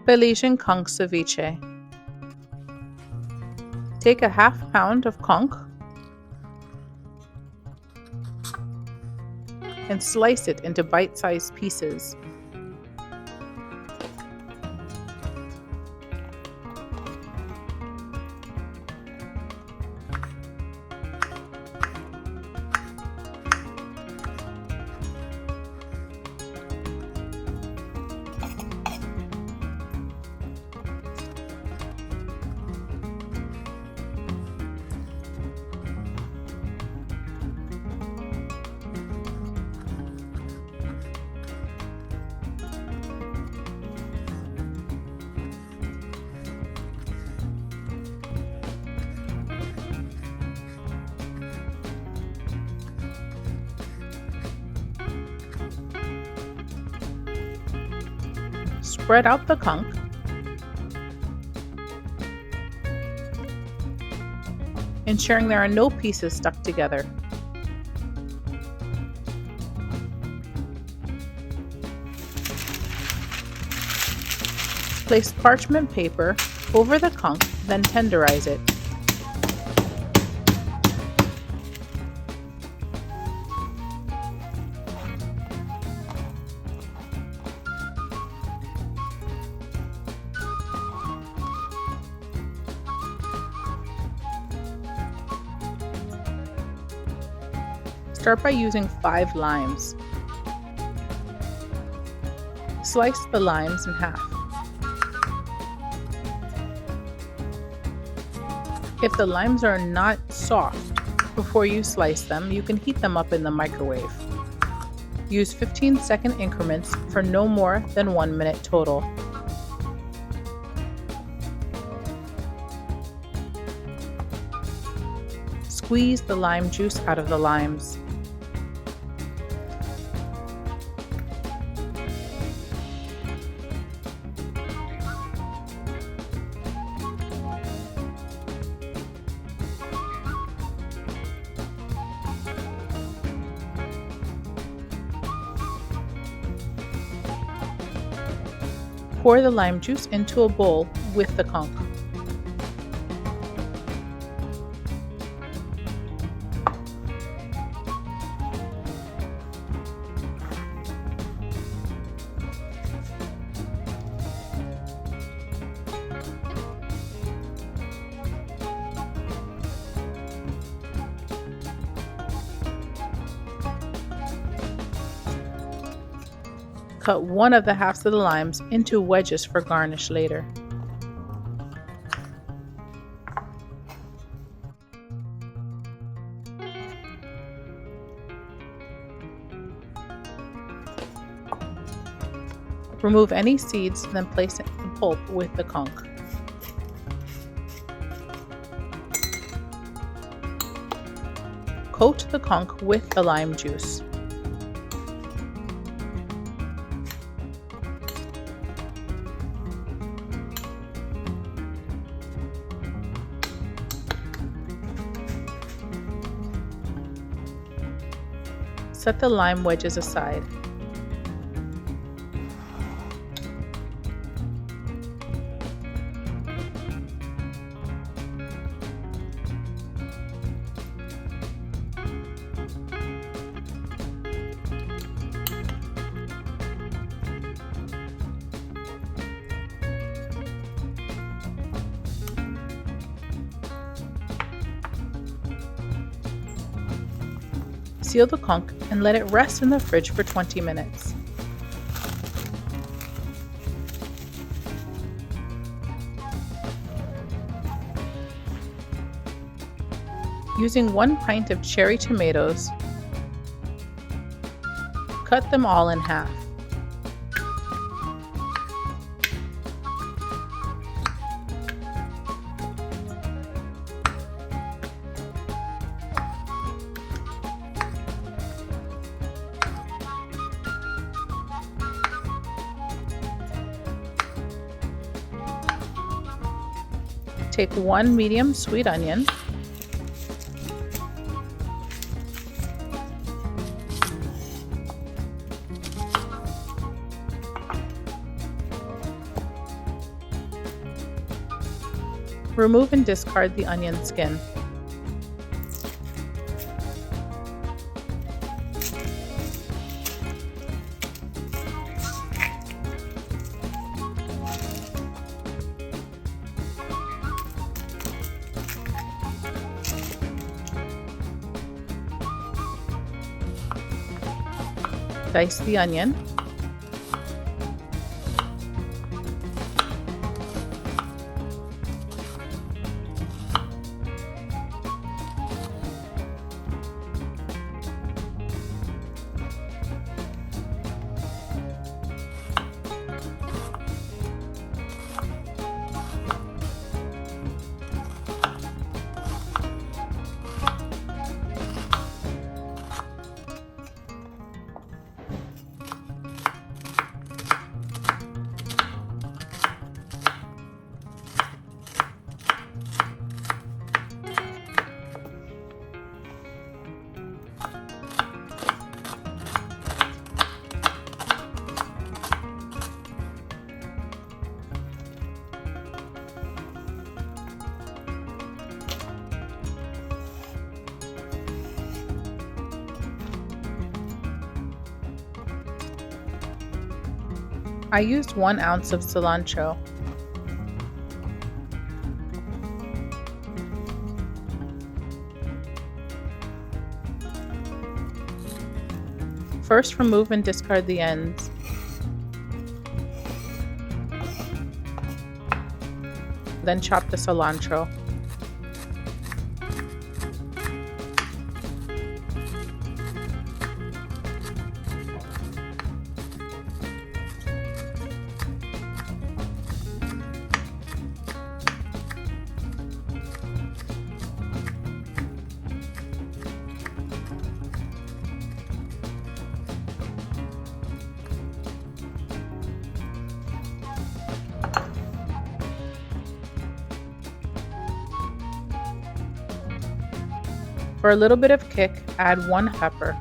Belizean Conch Ceviche. Take a half pound of conch and slice it into bite-sized pieces. Spread out the conch ensuring there are no pieces stuck together. Place parchment paper over the conch, then tenderize it. Start by using 5 limes. Slice the limes in half. If the limes are not soft before you slice them, you can heat them up in the microwave. Use 15-second increments for no more than 1 minute total. Squeeze the lime juice out of the limes. Pour the lime juice into a bowl with the conch. Cut one of the halves of the limes into wedges for garnish later. Remove any seeds, then place the pulp with the conch. Coat the conch with the lime juice. Set the lime wedges aside. Seal the conch and let it rest in the fridge for 20 minutes. Using 1 pint of cherry tomatoes, cut them all in half. Take 1 medium sweet onion, Remove and discard the onion skin. Dice the onion. I used 1 ounce of cilantro. First, remove and discard the ends. Then chop the cilantro. For a little bit of kick, add 1 pepper.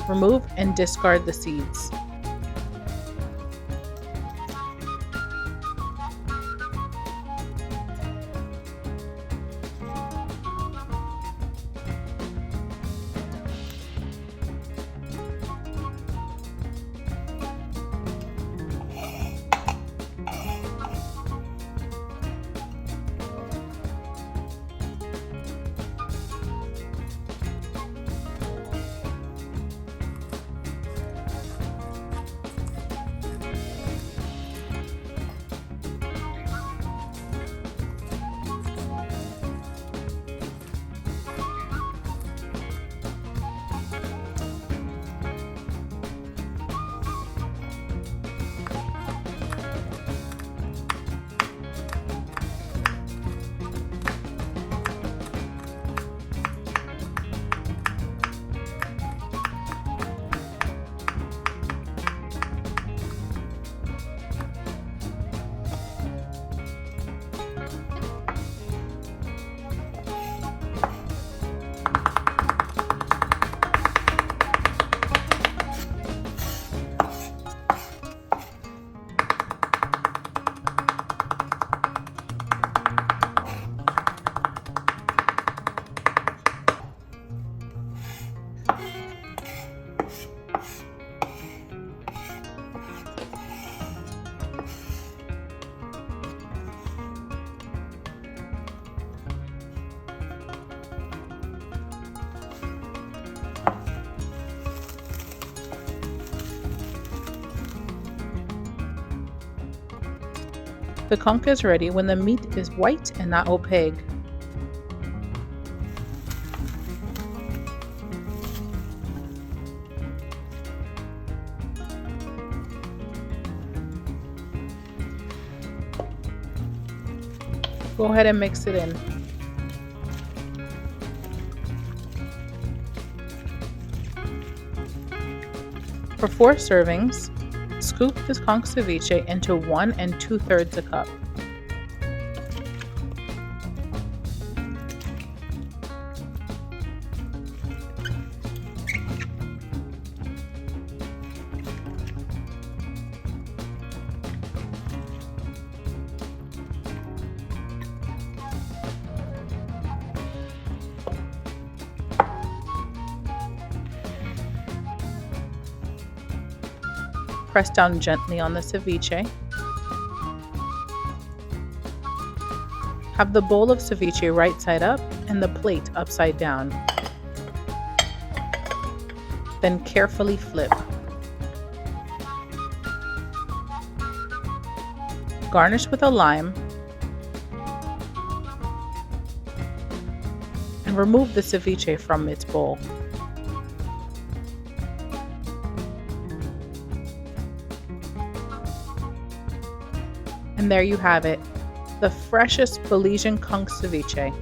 Remove and discard the seeds. The conch is ready when the meat is white and not opaque. Go ahead and mix it in. For 4 servings, scoop the conch ceviche into 1 2/3 cup. press down gently on the ceviche. Have the bowl of ceviche right side up and the plate upside down. Then carefully flip. Garnish with a lime and remove the ceviche from its bowl. And there you have it, the freshest Belizean conch ceviche.